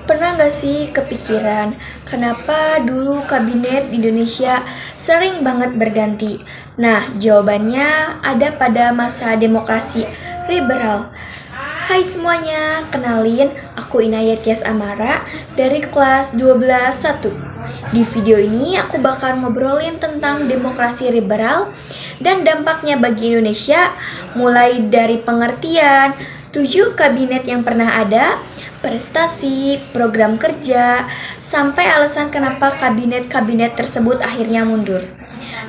Pernah nggak sih kepikiran kenapa dulu kabinet di Indonesia sering banget berganti? Nah, jawabannya ada pada masa demokrasi liberal. Hai semuanya, kenalin aku Inayat Tias Amara dari kelas 12 1. Di video ini aku bakal ngobrolin tentang demokrasi liberal dan dampaknya bagi Indonesia, mulai dari pengertian 7 kabinet yang pernah ada, prestasi, program kerja, sampai alasan kenapa kabinet-kabinet tersebut akhirnya mundur.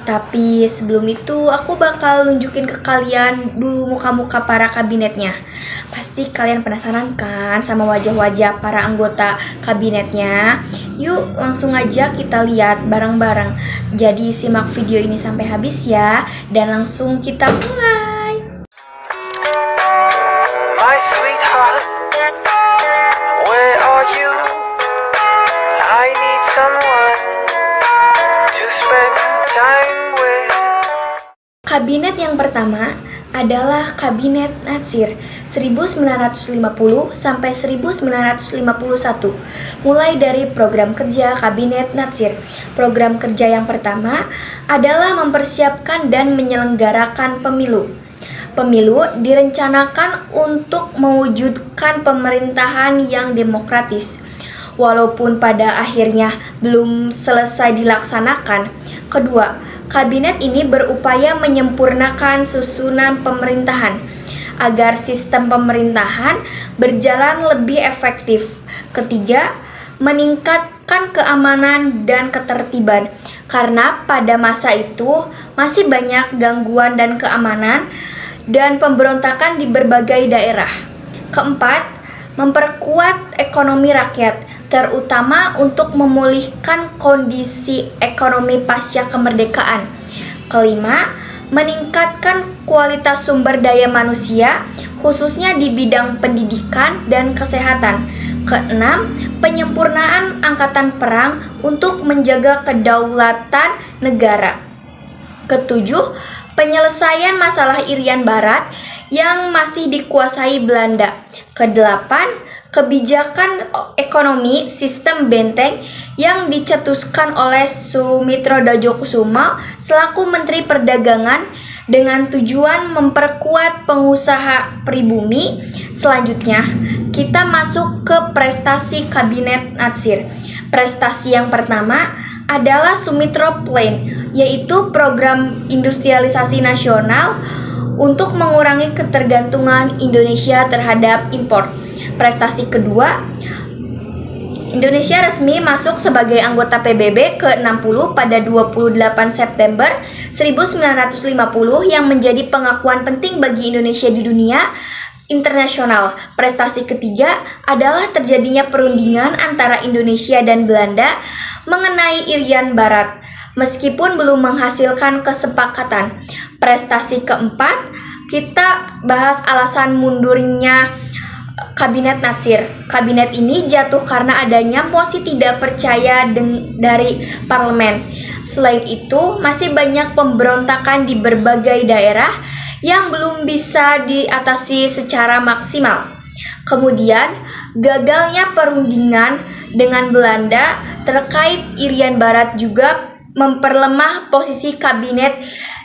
Tapi sebelum itu aku bakal nunjukin ke kalian dulu muka-muka para kabinetnya. Pasti kalian penasaran kan sama wajah-wajah para anggota kabinetnya? Yuk langsung aja kita lihat bareng-bareng. Jadi simak video ini sampai habis ya, dan langsung kita mulai. My sweetheart, where are you? I need someone to spend time with. Kabinet yang pertama adalah Kabinet Natsir 1950 sampai 1951. Mulai dari program kerja Kabinet Natsir. Program kerja yang pertama adalah mempersiapkan dan menyelenggarakan pemilu. Pemilu direncanakan untuk mewujudkan pemerintahan yang demokratis. Walaupun pada akhirnya belum selesai dilaksanakan. Kedua, kabinet ini berupaya menyempurnakan susunan pemerintahan agar sistem pemerintahan berjalan lebih efektif. Ketiga, meningkatkan keamanan dan ketertiban, karena pada masa itu masih banyak gangguan dan keamanan dan pemberontakan di berbagai daerah. Keempat, memperkuat ekonomi rakyat, terutama untuk memulihkan kondisi ekonomi pasca kemerdekaan. Kelima, meningkatkan kualitas sumber daya manusia, khususnya di bidang pendidikan dan kesehatan. Keenam, penyempurnaan angkatan perang untuk menjaga kedaulatan negara. Ketujuh, penyelesaian masalah Irian Barat yang masih dikuasai Belanda. Kedelapan, kebijakan ekonomi sistem benteng yang dicetuskan oleh Sumitro Djokosumo selaku Menteri Perdagangan dengan tujuan memperkuat pengusaha pribumi. Selanjutnya, kita masuk ke prestasi Kabinet Natsir. Prestasi yang pertama adalah Sumitro Plan, yaitu program industrialisasi nasional untuk mengurangi ketergantungan Indonesia terhadap impor. Prestasi kedua, Indonesia resmi masuk sebagai anggota PBB ke-60 pada 28 September 1950 yang menjadi pengakuan penting bagi Indonesia di dunia internasional. Prestasi ketiga adalah terjadinya perundingan antara Indonesia dan Belanda mengenai Irian Barat, meskipun belum menghasilkan kesepakatan. Prestasi keempat, kita bahas alasan mundurnya Kabinet Natsir. Kabinet ini jatuh karena adanya mosi tidak percaya dari parlemen. Selain itu, masih banyak pemberontakan di berbagai daerah yang belum bisa diatasi secara maksimal. Kemudian, gagalnya perundingan dengan Belanda terkait Irian Barat juga memperlemah posisi kabinet.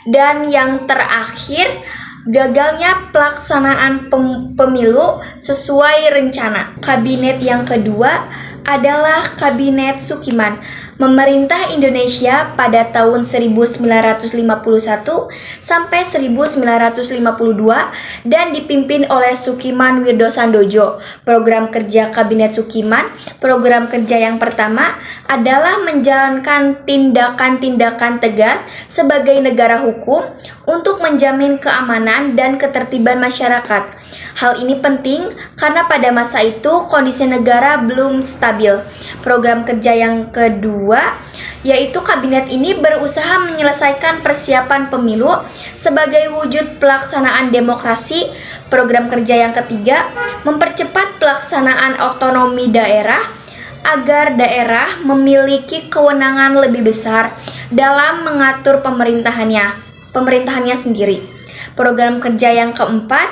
Dan yang terakhir, gagalnya pelaksanaan pemilu sesuai rencana. Kabinet yang kedua adalah Kabinet Sukiman, memerintah Indonesia pada tahun 1951 sampai 1952 dan dipimpin oleh Sukiman Wirdosandojo. Program kerja Kabinet Sukiman, program kerja yang pertama adalah menjalankan tindakan-tindakan tegas sebagai negara hukum untuk menjamin keamanan dan ketertiban masyarakat. Hal ini penting karena pada masa itu kondisi negara belum stabil. Program kerja yang kedua, yaitu kabinet ini berusaha menyelesaikan persiapan pemilu sebagai wujud pelaksanaan demokrasi. Program kerja yang ketiga, mempercepat pelaksanaan otonomi daerah agar daerah memiliki kewenangan lebih besar dalam mengatur pemerintahannya sendiri. Program kerja yang keempat,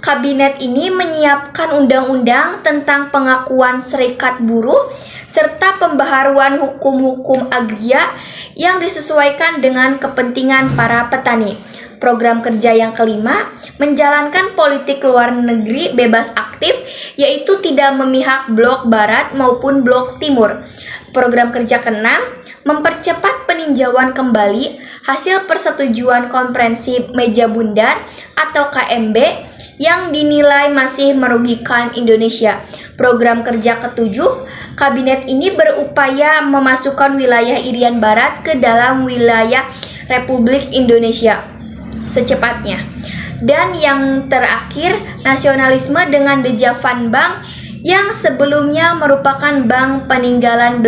kabinet ini menyiapkan undang-undang tentang pengakuan serikat buruh serta pembaharuan hukum-hukum agraria yang disesuaikan dengan kepentingan para petani. Program kerja yang kelima, menjalankan politik luar negeri bebas aktif, yaitu tidak memihak blok barat maupun blok timur. Program kerja keenam, mempercepat peninjauan kembali hasil persetujuan konferensi meja bundar atau KMB yang dinilai masih merugikan Indonesia. Program kerja ketujuh, kabinet ini berupaya memasukkan wilayah Irian Barat ke dalam wilayah Republik Indonesia secepatnya. Dan yang terakhir, nasionalisme dengan Dejavan Bank yang sebelumnya merupakan bank peninggalan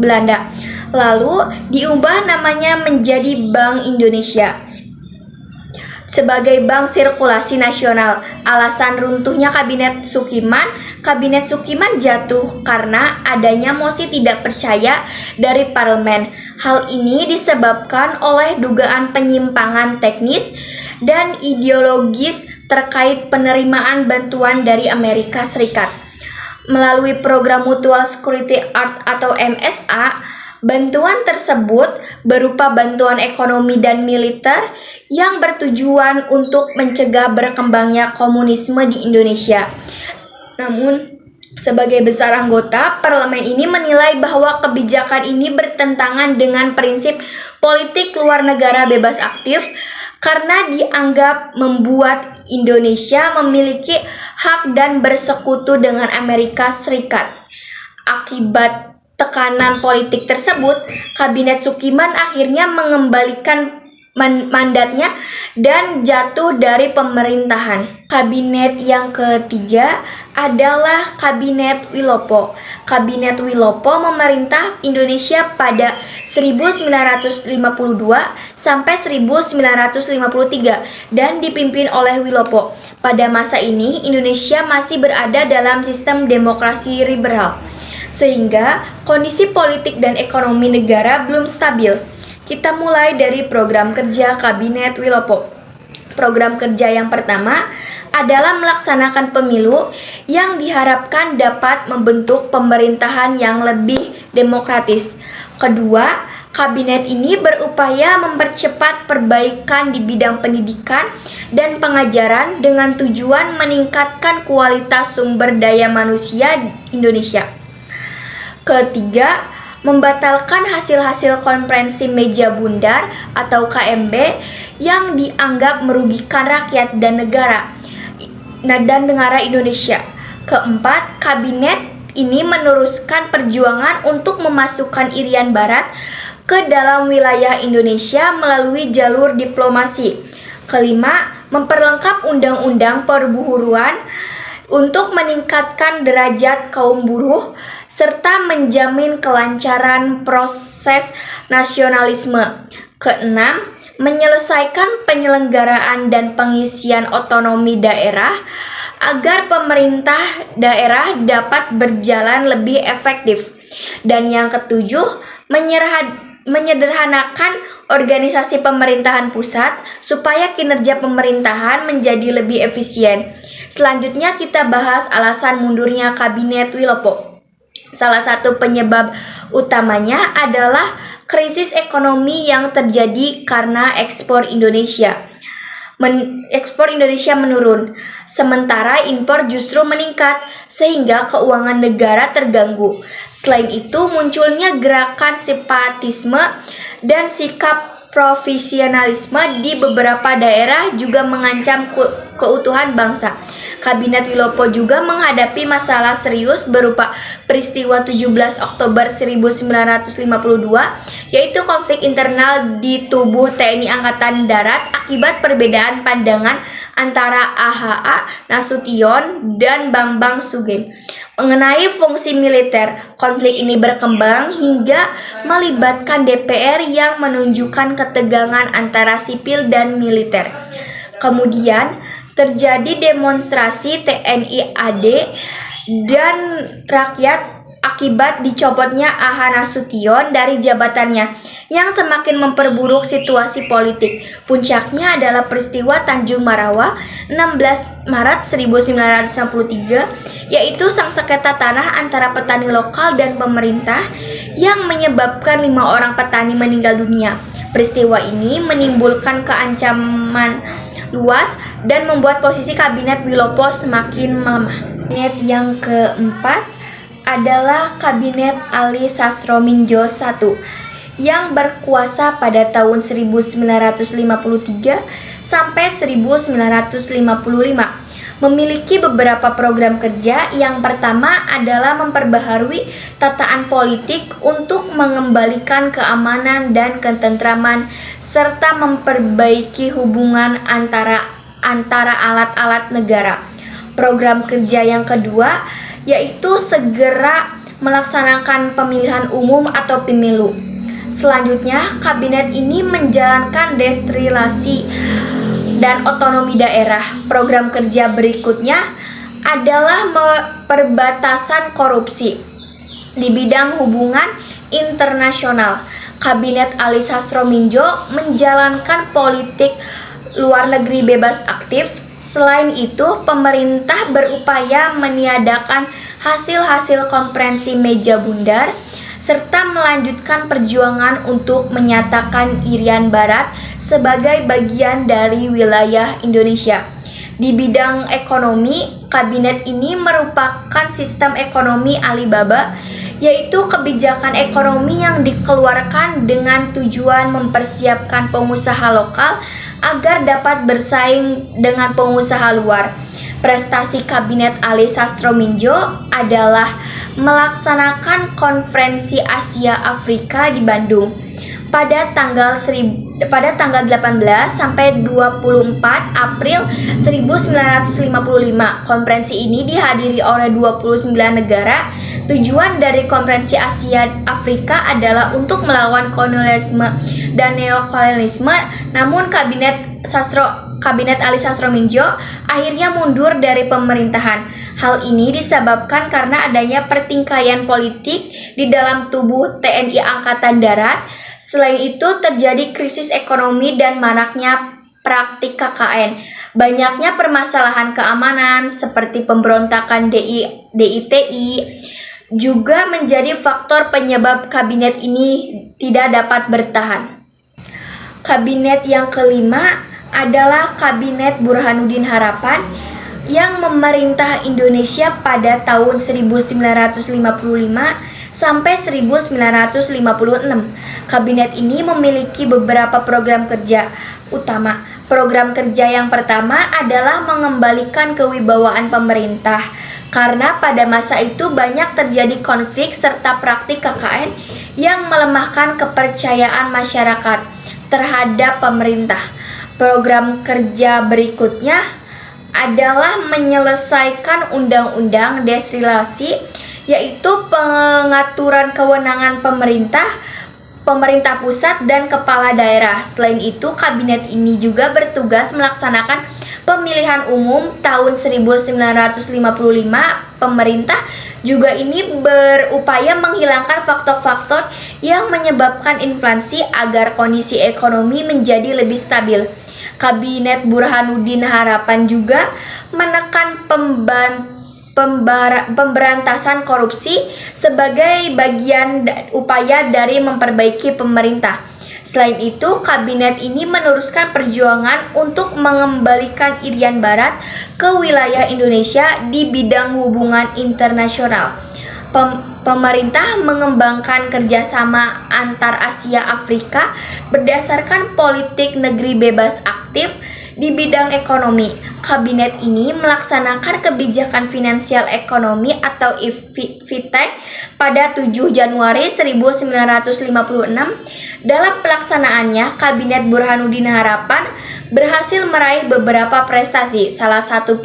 Belanda lalu diubah namanya menjadi Bank Indonesia sebagai bank sirkulasi nasional. Alasan runtuhnya Kabinet Sukiman jatuh karena adanya mosi tidak percaya dari parlemen. Hal ini disebabkan oleh dugaan penyimpangan teknis dan ideologis terkait penerimaan bantuan dari Amerika Serikat. Melalui program Mutual Security Act atau MSA, bantuan tersebut berupa bantuan ekonomi dan militer yang bertujuan untuk mencegah berkembangnya komunisme di Indonesia. Namun, sebagai besar anggota, parlemen ini menilai bahwa kebijakan ini bertentangan dengan prinsip politik luar negara bebas aktif karena dianggap membuat Indonesia memiliki hak dan bersekutu dengan Amerika Serikat. Akibat tekanan politik tersebut, Kabinet Sukiman akhirnya mengembalikan mandatnya dan jatuh dari pemerintahan. Kabinet yang ketiga adalah Kabinet Wilopo. Kabinet Wilopo memerintah Indonesia pada 1952 sampai 1953 dan dipimpin oleh Wilopo. Pada masa ini, Indonesia masih berada dalam sistem demokrasi liberal, sehingga kondisi politik dan ekonomi negara belum stabil. Kita mulai dari program kerja Kabinet Wilopo. Program kerja yang pertama adalah melaksanakan pemilu yang diharapkan dapat membentuk pemerintahan yang lebih demokratis. Kedua, kabinet ini berupaya mempercepat perbaikan di bidang pendidikan dan pengajaran dengan tujuan meningkatkan kualitas sumber daya manusia Indonesia. Ketiga, membatalkan hasil-hasil konferensi meja bundar atau KMB yang dianggap merugikan rakyat dan negara Indonesia. Keempat, kabinet ini meneruskan perjuangan untuk memasukkan Irian Barat ke dalam wilayah Indonesia melalui jalur diplomasi. Kelima, memperlengkap undang-undang perburuan untuk meningkatkan derajat kaum buruh serta menjamin kelancaran proses nasionalisme. Keenam, menyelesaikan penyelenggaraan dan pengisian otonomi daerah agar pemerintah daerah dapat berjalan lebih efektif. Dan yang ketujuh, menyederhanakan organisasi pemerintahan pusat supaya kinerja pemerintahan menjadi lebih efisien. Selanjutnya kita bahas alasan mundurnya Kabinet Wilopo. Salah satu penyebab utamanya adalah krisis ekonomi yang terjadi karena ekspor Indonesia menurun, sementara impor justru meningkat sehingga keuangan negara terganggu. Selain itu, munculnya gerakan separatisme dan sikap provinsialisme di beberapa daerah juga mengancam keutuhan bangsa. Kabinet Wilopo juga menghadapi masalah serius berupa peristiwa 17 Oktober 1952, yaitu konflik internal di tubuh TNI Angkatan Darat akibat perbedaan pandangan antara AHA Nasution dan Bambang Sugeng. Mengenai fungsi militer, konflik ini berkembang hingga melibatkan DPR yang menunjukkan ketegangan antara sipil dan militer. Kemudian terjadi demonstrasi TNI AD dan rakyat akibat dicopotnya AHA Nasution dari jabatannya yang semakin memperburuk situasi politik. Puncaknya adalah peristiwa Tanjung Marawa 16 Maret 1963, yaitu sang sengketa tanah antara petani lokal dan pemerintah yang menyebabkan 5 orang petani meninggal dunia. Peristiwa ini menimbulkan keancaman luas dan membuat posisi kabinet Wilopo semakin melemah. Kabinet yang keempat adalah Kabinet Ali Sastroamidjo I yang berkuasa pada tahun 1953 sampai 1955. Memiliki beberapa program kerja. Yang pertama adalah memperbaharui tataan politik untuk mengembalikan keamanan dan ketentraman serta memperbaiki hubungan antara alat-alat negara. Program kerja yang kedua yaitu segera melaksanakan pemilihan umum atau pemilu. Selanjutnya, kabinet ini menjalankan desentralisasi dan otonomi daerah. Program kerja berikutnya adalah perbatasan korupsi. Di bidang hubungan internasional, Kabinet Ali Sastroamidjo menjalankan politik luar negeri bebas aktif. Selain itu, pemerintah berupaya meniadakan hasil-hasil konferensi meja bundar serta melanjutkan perjuangan untuk menyatakan Irian Barat sebagai bagian dari wilayah Indonesia. Di bidang ekonomi, kabinet ini merupakan sistem ekonomi Alibaba, yaitu kebijakan ekonomi yang dikeluarkan dengan tujuan mempersiapkan pengusaha lokal agar dapat bersaing dengan pengusaha luar. Prestasi Kabinet Ali Sastroamidjo adalah melaksanakan Konferensi Asia Afrika di Bandung pada tanggal 18 sampai 24 April 1955. Konferensi ini dihadiri oleh 29 negara. Tujuan dari Konferensi Asia Afrika adalah untuk melawan kolonialisme dan neokolonialisme. Namun Kabinet Ali Sastroamidjo akhirnya mundur dari pemerintahan. Hal ini disebabkan karena adanya pertikaian politik di dalam tubuh TNI Angkatan Darat. Selain itu terjadi krisis ekonomi dan maraknya praktik KKN. Banyaknya permasalahan keamanan seperti pemberontakan DITI juga menjadi faktor penyebab kabinet ini tidak dapat bertahan. Kabinet yang kelima adalah Kabinet Burhanuddin Harapan yang memerintah Indonesia pada tahun 1955 sampai 1956. Kabinet ini memiliki beberapa program kerja utama. Program kerja yang pertama adalah mengembalikan kewibawaan pemerintah, karena pada masa itu banyak terjadi konflik serta praktik KKN yang melemahkan kepercayaan masyarakat terhadap pemerintah. Program kerja berikutnya adalah menyelesaikan undang-undang desentralisasi, yaitu pengaturan kewenangan pemerintah pusat dan kepala daerah. Selain itu, kabinet ini juga bertugas melaksanakan pemilihan umum tahun 1955. Pemerintah juga ini berupaya menghilangkan faktor-faktor yang menyebabkan inflasi agar kondisi ekonomi menjadi lebih stabil. Kabinet Burhanuddin Harapan juga menekan pemberantasan korupsi sebagai bagian upaya dari memperbaiki pemerintah. Selain itu, kabinet ini meneruskan perjuangan untuk mengembalikan Irian Barat ke wilayah Indonesia di bidang hubungan internasional. Pemerintah mengembangkan kerjasama antar Asia Afrika berdasarkan politik negeri bebas aktif. Di bidang ekonomi, kabinet ini melaksanakan kebijakan finansial ekonomi atau FITEK pada 7 Januari 1956. Dalam pelaksanaannya, Kabinet Burhanuddin Harapan berhasil meraih beberapa prestasi. Salah satu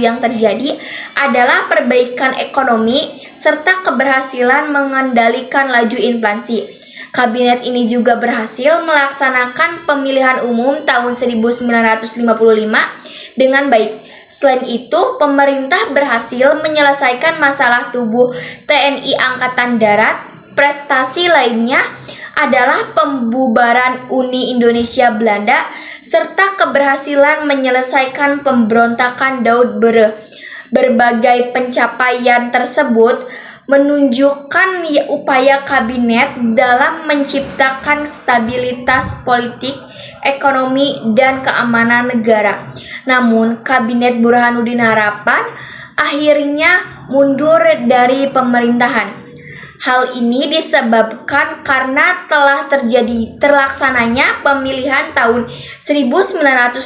yang terjadi adalah perbaikan ekonomi serta keberhasilan mengendalikan laju inflasi. Kabinet ini juga berhasil melaksanakan pemilihan umum tahun 1955 dengan baik. Selain itu, pemerintah berhasil menyelesaikan masalah tubuh TNI Angkatan Darat. Prestasi lainnya adalah pembubaran Uni Indonesia Belanda serta keberhasilan menyelesaikan pemberontakan Daud Bere. Berbagai pencapaian tersebut menunjukkan upaya kabinet dalam menciptakan stabilitas politik, ekonomi, dan keamanan negara. Namun, Kabinet Burhanuddin Harapan akhirnya mundur dari pemerintahan. Hal ini disebabkan karena telah terlaksananya pemilihan tahun 1955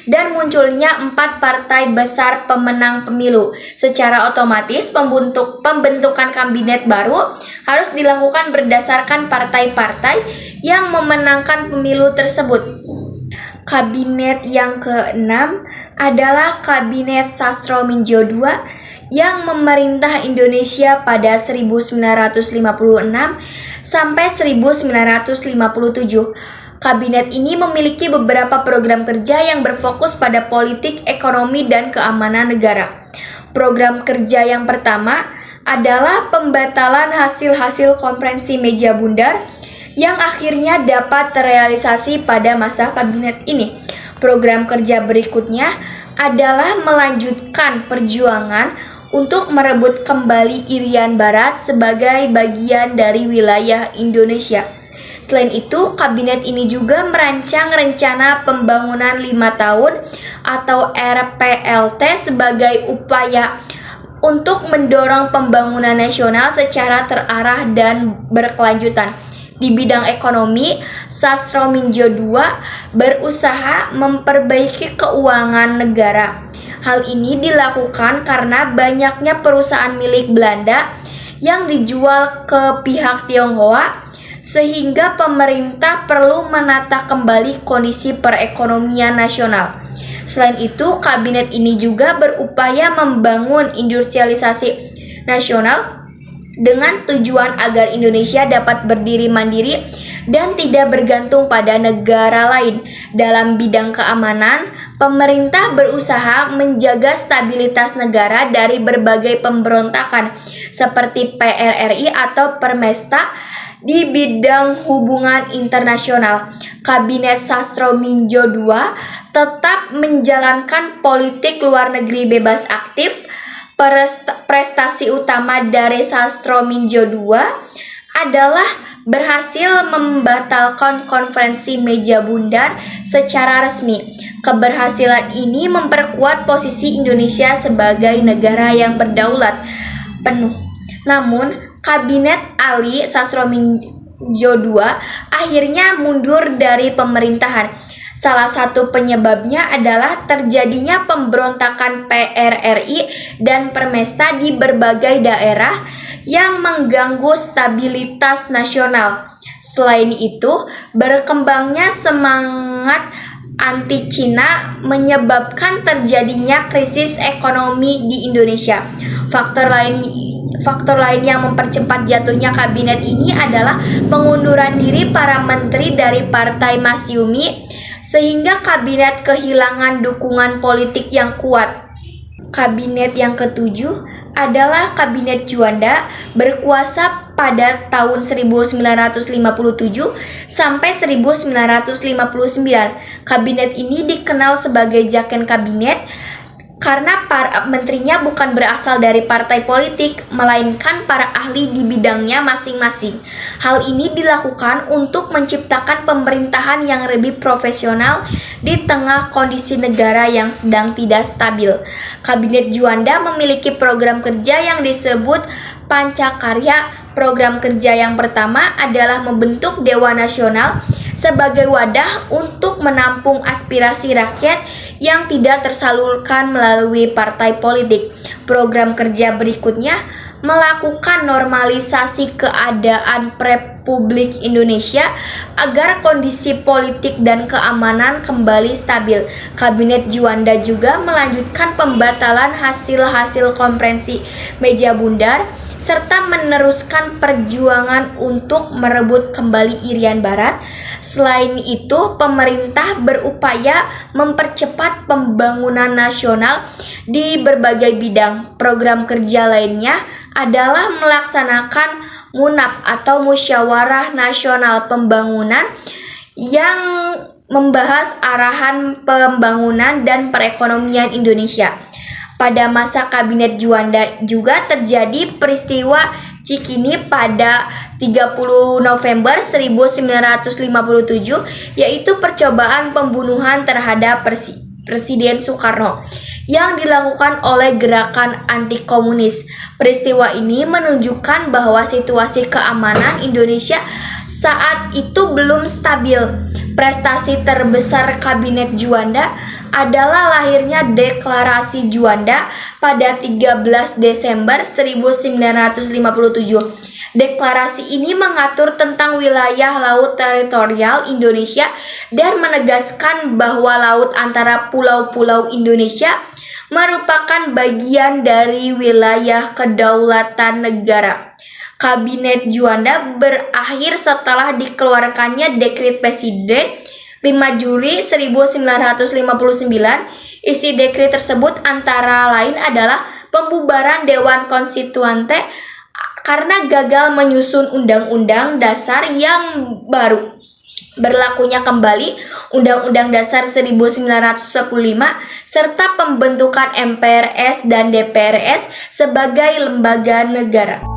dan munculnya 4 partai besar pemenang pemilu. Secara otomatis pembentukan kabinet baru harus dilakukan berdasarkan partai-partai yang memenangkan pemilu tersebut. Kabinet yang ke-6 adalah Kabinet Sastro-Mingjo II yang memerintah Indonesia pada 1956 sampai 1957. Kabinet ini memiliki beberapa program kerja yang berfokus pada politik, ekonomi, dan keamanan negara. Program kerja yang pertama adalah pembatalan hasil-hasil konferensi meja bundar yang akhirnya dapat terrealisasi pada masa kabinet ini. Program kerja berikutnya adalah melanjutkan perjuangan untuk merebut kembali Irian Barat sebagai bagian dari wilayah Indonesia. Selain itu, kabinet ini juga merancang rencana pembangunan 5 tahun atau RPLT sebagai upaya untuk mendorong pembangunan nasional secara terarah dan berkelanjutan. Di bidang ekonomi, Sastro-Mingjo II berusaha memperbaiki keuangan negara. Hal ini dilakukan karena banyaknya perusahaan milik Belanda yang dijual ke pihak Tionghoa, sehingga pemerintah perlu menata kembali kondisi perekonomian nasional. Selain itu, kabinet ini juga berupaya membangun industrialisasi nasional dengan tujuan agar Indonesia dapat berdiri mandiri dan tidak bergantung pada negara lain. Dalam bidang keamanan, pemerintah berusaha menjaga stabilitas negara dari berbagai pemberontakan seperti PRRI atau Permesta. Di bidang hubungan internasional, Kabinet Sastro-Mingjo II tetap menjalankan politik luar negeri bebas aktif. Prestasi utama dari Sastro-Mingjo II adalah berhasil membatalkan konferensi meja bundar secara resmi. Keberhasilan ini memperkuat posisi Indonesia sebagai negara yang berdaulat penuh. Namun, Kabinet Ali Sastro-Mingjo II akhirnya mundur dari pemerintahan. Salah satu penyebabnya adalah terjadinya pemberontakan PRRI dan Permesta di berbagai daerah yang mengganggu stabilitas nasional. Selain itu, berkembangnya semangat anti-Cina menyebabkan terjadinya krisis ekonomi di Indonesia. Faktor lain yang mempercepat jatuhnya kabinet ini adalah pengunduran diri para menteri dari Partai Masyumi, sehingga kabinet kehilangan dukungan politik yang kuat. Kabinet yang ketujuh adalah Kabinet Juanda, berkuasa pada tahun 1957 sampai 1959. Kabinet ini dikenal sebagai Jaken Kabinet karena para menterinya bukan berasal dari partai politik, melainkan para ahli di bidangnya masing-masing. Hal ini dilakukan untuk menciptakan pemerintahan yang lebih profesional di tengah kondisi negara yang sedang tidak stabil. Kabinet Juanda memiliki program kerja yang disebut Pancakarya. Program kerja yang pertama adalah membentuk Dewan Nasional sebagai wadah untuk menampung aspirasi rakyat yang tidak tersalurkan melalui partai politik. Program kerja berikutnya melakukan normalisasi keadaan Republik Indonesia agar kondisi politik dan keamanan kembali stabil. Kabinet Juanda juga melanjutkan pembatalan hasil-hasil konferensi meja bundar serta meneruskan perjuangan untuk merebut kembali Irian Barat. Selain itu, pemerintah berupaya mempercepat pembangunan nasional di berbagai bidang. Program kerja lainnya adalah melaksanakan MUNAP atau Musyawarah Nasional Pembangunan yang membahas arahan pembangunan dan perekonomian Indonesia. Pada masa Kabinet Juanda juga terjadi peristiwa Cikini pada 30 November 1957, yaitu percobaan pembunuhan terhadap Presiden Soekarno yang dilakukan oleh gerakan anti komunis. Peristiwa ini menunjukkan bahwa situasi keamanan Indonesia saat itu belum stabil. Prestasi terbesar Kabinet Juanda adalah lahirnya Deklarasi Juanda pada 13 Desember 1957. Deklarasi ini mengatur tentang wilayah laut teritorial Indonesia dan menegaskan bahwa laut antara pulau-pulau Indonesia merupakan bagian dari wilayah kedaulatan negara. Kabinet Juanda berakhir setelah dikeluarkannya Dekret Presiden 5 Juli 1959. Isi dekret tersebut antara lain adalah pembubaran Dewan Konstituante karena gagal menyusun Undang-Undang Dasar yang baru. Berlakunya kembali Undang-Undang Dasar 1945 serta pembentukan MPRS dan DPRS sebagai lembaga negara.